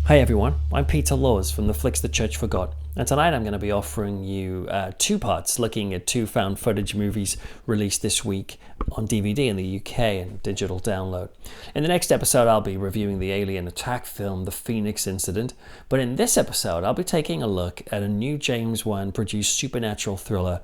Hey everyone, I'm Peter Laws from the Flicks the Church Forgot, and tonight I'm going to be offering you two parts looking at two found footage movies released this week on DVD in the UK and digital download. In the next episode I'll be reviewing the alien attack film The Phoenix Incident, but in this episode I'll be taking a look at a new James Wan produced supernatural thriller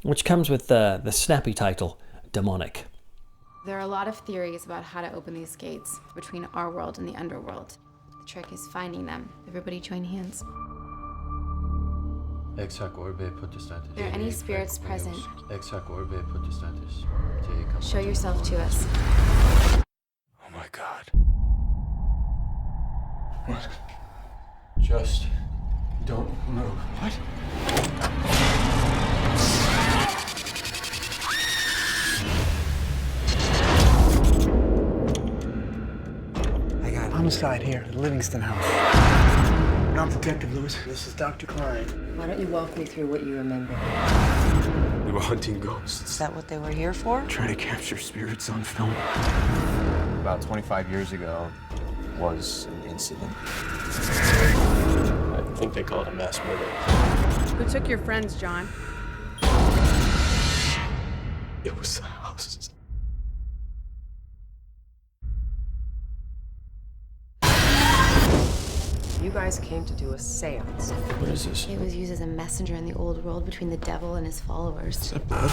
which comes with the snappy title, Demonic. There are a lot of theories about how to open these gates between our world and the underworld. The trick is finding them. Everybody join hands. Are there any spirits present? Show yourself to us. Oh my God. What? Just don't move. What? Homicide here at the Livingston House. I'm Detective Lewis. This is Dr. Klein. Why don't you walk me through what you remember? We were hunting ghosts. Is that what they were here for? Trying to capture spirits on film. About 25 years ago was an incident. I think they call it a mass murder. Who took your friends, John? It was the house. You guys came to do a seance. What is this? It was used as a messenger in the old world between the devil and his followers. Is that blood?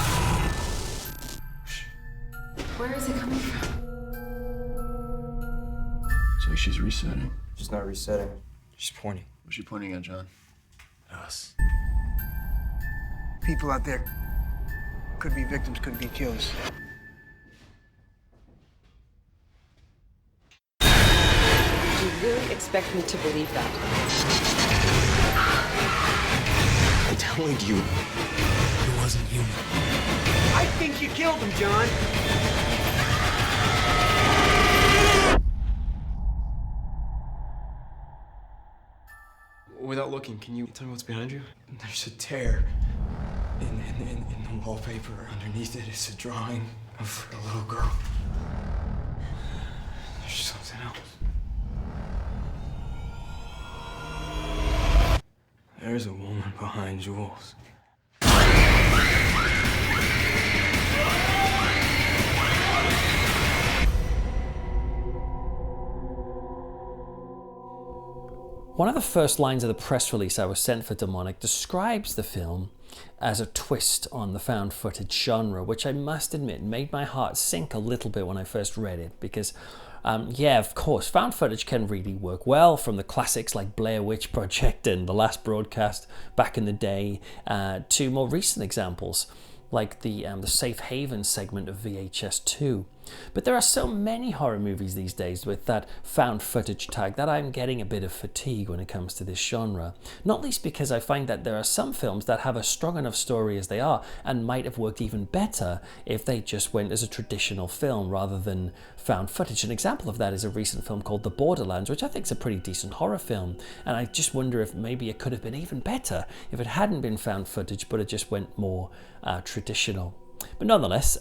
Where is it coming from? It's like she's resetting. She's not resetting. She's pointing. What's she pointing at, John? Us. People out there could be victims, could be killers. Do you really expect me to believe that? I'm telling you, it wasn't human. I think you killed him, John. Without looking, can you tell me what's behind you? There's a tear in the wallpaper. Underneath it is a drawing of a little girl. There's something else. There's a woman behind Jules. One of the first lines of the press release I was sent for Demonic describes the film as a twist on the found footage genre, which I must admit made my heart sink a little bit when I first read it, because yeah, of course, found footage can really work well, from the classics like Blair Witch Project and The Last Broadcast back in the day, to more recent examples like the Safe Haven segment of VHS 2. But there are so many horror movies these days with that found footage tag that I'm getting a bit of fatigue when it comes to this genre. Not least because I find that there are some films that have a strong enough story as they are and might have worked even better if they just went as a traditional film rather than found footage. An example of that is a recent film called The Borderlands, which I think is a pretty decent horror film, and I just wonder if maybe it could have been even better if it hadn't been found footage but it just went more traditional. But nonetheless,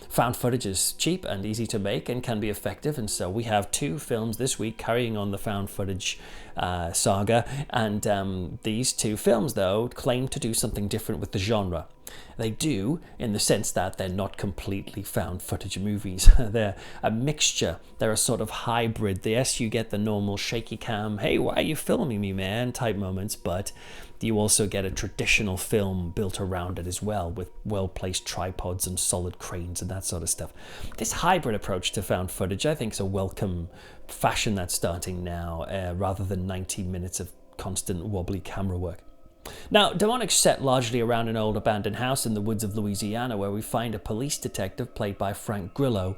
found footage is cheap and easy to make and can be effective, and so we have two films this week carrying on the found footage saga, and these two films, though, claim to do something different with the genre. They do, in the sense that they're not completely found footage movies. They're a mixture. They're a sort of hybrid. Yes, you get the normal shaky cam, hey, why are you filming me, man, type moments, but you also get a traditional film built around it as well, with well-placed tripods and solid cranes and that sort of stuff. This hybrid approach to found footage, I think, is a welcome fashion that's starting now, rather than 90 minutes of constant wobbly camera work. Now, Demonic's set largely around an old abandoned house in the woods of Louisiana, where we find a police detective played by Frank Grillo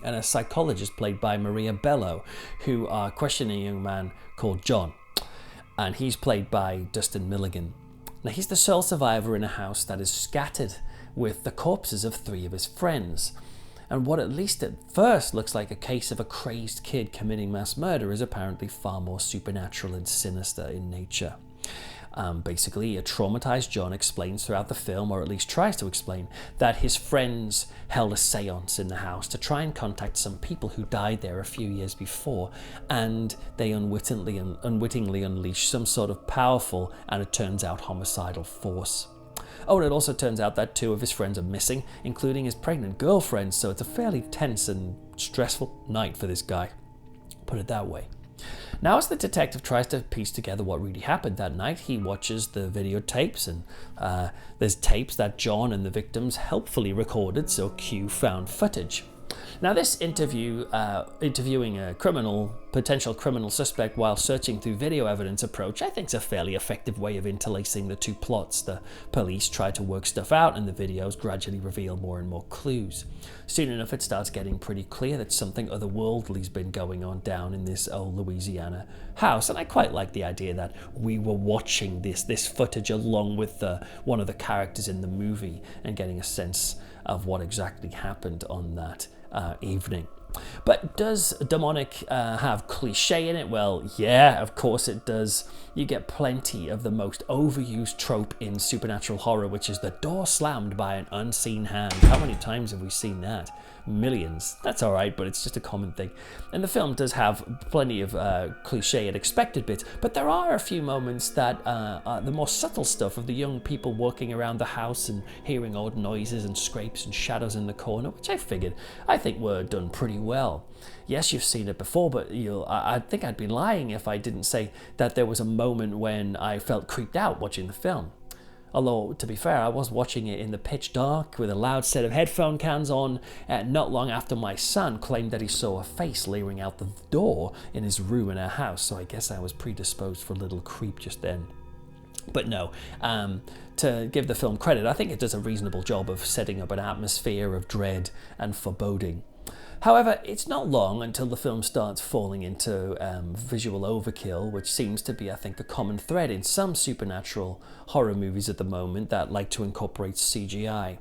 and a psychologist played by Maria Bello, who are questioning a young man called John, and he's played by Dustin Milligan. Now, he's the sole survivor in a house that is scattered with the corpses of three of his friends, and what at least at first looks like a case of a crazed kid committing mass murder is apparently far more supernatural and sinister in nature. Basically, a traumatized John explains throughout the film, or at least tries to explain, that his friends held a seance in the house to try and contact some people who died there a few years before, and they unwittingly unleashed some sort of powerful, and it turns out, homicidal force. Oh, and it also turns out that 2 of his friends are missing, including his pregnant girlfriend, so it's a fairly tense and stressful night for this guy. Put it that way. Now, as the detective tries to piece together what really happened that night, he watches the videotapes, and there's tapes that John and the victims helpfully recorded, so cue found footage. Now, this interviewing a potential criminal suspect while searching through video evidence approach, I think is a fairly effective way of interlacing the 2 plots. The police try to work stuff out, and the videos gradually reveal more and more clues. Soon enough, it starts getting pretty clear that something otherworldly's been going on down in this old Louisiana house, and I quite like the idea that we were watching this footage along with one of the characters in the movie and getting a sense of what exactly happened on that evening. But does demonic have cliche in it? Well, yeah, of course it does. You get plenty of the most overused trope in supernatural horror, which is the door slammed by an unseen hand. How many times have we seen that? Millions. That's all right, but it's just a common thing. And the film does have plenty of cliche and expected bits, but there are a few moments that the more subtle stuff of the young people walking around the house and hearing odd noises and scrapes and shadows in the corner, which I think were done pretty well. Yes, you've seen it before, but I think I'd be lying if I didn't say that there was a moment when I felt creeped out watching the film. Although, to be fair, I was watching it in the pitch dark with a loud set of headphone cans on, not long after my son claimed that he saw a face leering out the door in his room in our house, so I guess I was predisposed for a little creep just then. But no, to give the film credit, I think it does a reasonable job of setting up an atmosphere of dread and foreboding. However, it's not long until the film starts falling into visual overkill, which seems to be, I think, a common thread in some supernatural horror movies at the moment that like to incorporate CGI.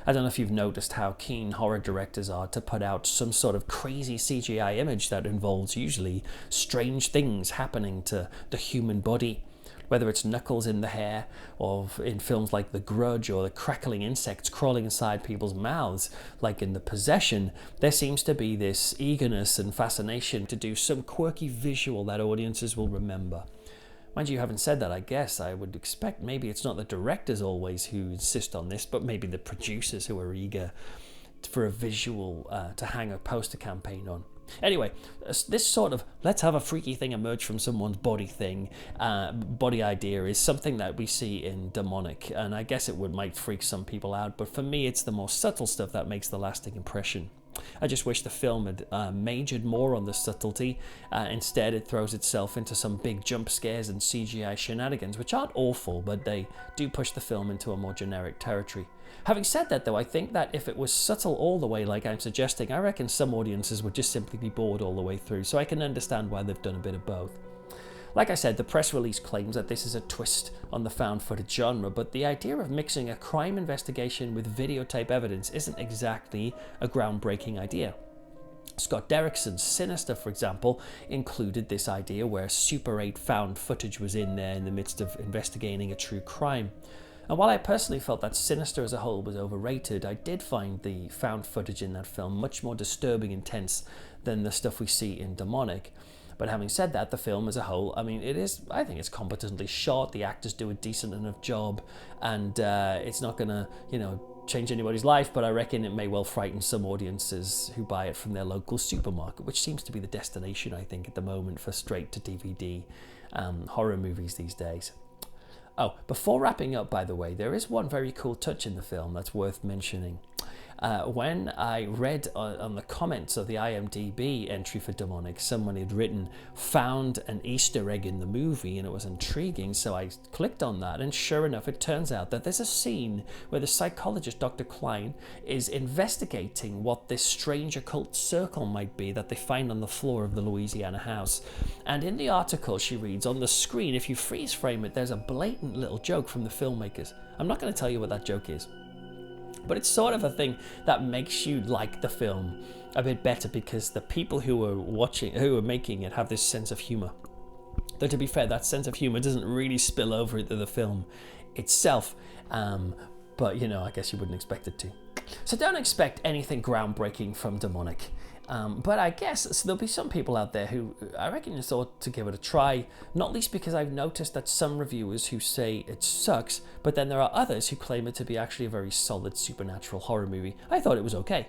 I don't know if you've noticed how keen horror directors are to put out some sort of crazy CGI image that involves usually strange things happening to the human body. Whether it's knuckles in the hair, or in films like The Grudge, or the crackling insects crawling inside people's mouths, like in The Possession, there seems to be this eagerness and fascination to do some quirky visual that audiences will remember. Mind you, having said that, I guess I would expect maybe it's not the directors always who insist on this, but maybe the producers who are eager for a visual to hang a poster campaign on. Anyway, this sort of let's have a freaky thing emerge from someone's body idea is something that we see in Demonic, and I guess it might freak some people out, but for me it's the more subtle stuff that makes the lasting impression. I just wish the film had majored more on the subtlety. Instead, it throws itself into some big jump scares and CGI shenanigans, which aren't awful, but they do push the film into a more generic territory. Having said that, though, I think that if it was subtle all the way like I'm suggesting, I reckon some audiences would just simply be bored all the way through, so I can understand why they've done a bit of both. Like I said, the press release claims that this is a twist on the found footage genre, but the idea of mixing a crime investigation with videotape evidence isn't exactly a groundbreaking idea. Scott Derrickson's Sinister, for example, included this idea where Super 8 found footage was in there in the midst of investigating a true crime. And while I personally felt that Sinister as a whole was overrated, I did find the found footage in that film much more disturbing and tense than the stuff we see in Demonic. But having said that, the film as a whole, I think it's competently shot, the actors do a decent enough job, and it's not gonna, change anybody's life, but I reckon it may well frighten some audiences who buy it from their local supermarket, which seems to be the destination, I think, at the moment for straight-to-DVD horror movies these days. Oh, before wrapping up, by the way, there is one very cool touch in the film that's worth mentioning. When I read on the comments of the IMDb entry for Demonic, someone had written, found an Easter egg in the movie, and it was intriguing, so I clicked on that, and sure enough, it turns out that there's a scene where the psychologist, Dr. Klein, is investigating what this strange occult circle might be that they find on the floor of the Louisiana house. And in the article, she reads, on the screen, if you freeze frame it, there's a blatant little joke from the filmmakers. I'm not going to tell you what that joke is, but it's sort of a thing that makes you like the film a bit better because the people who are making it have this sense of humor. Though to be fair, that sense of humour doesn't really spill over into the film itself, but you know, I guess you wouldn't expect it to. So don't expect anything groundbreaking from Demonic. But I guess so there'll be some people out there who I reckon just ought to give it a try, not least because I've noticed that some reviewers who say it sucks, but then there are others who claim it to be actually a very solid supernatural horror movie. I thought it was okay.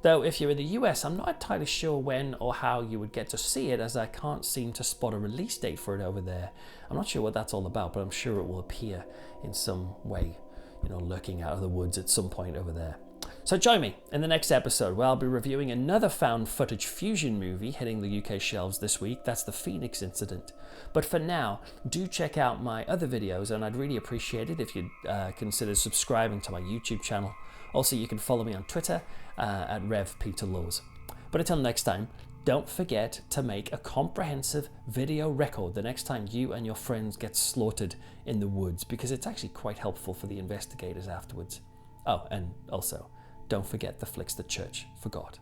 Though if you're in the US, I'm not entirely sure when or how you would get to see it, as I can't seem to spot a release date for it over there. I'm not sure what that's all about, but I'm sure it will appear in some way, you know, lurking out of the woods at some point over there. So join me in the next episode where I'll be reviewing another found footage fusion movie hitting the UK shelves this week. That's The Phoenix Incident. But for now, do check out my other videos, and I'd really appreciate it if you'd consider subscribing to my YouTube channel. Also, you can follow me on Twitter at Rev Peter Laws. But until next time, don't forget to make a comprehensive video record the next time you and your friends get slaughtered in the woods, because it's actually quite helpful for the investigators afterwards. Oh, and also, don't forget the flicks the church forgot.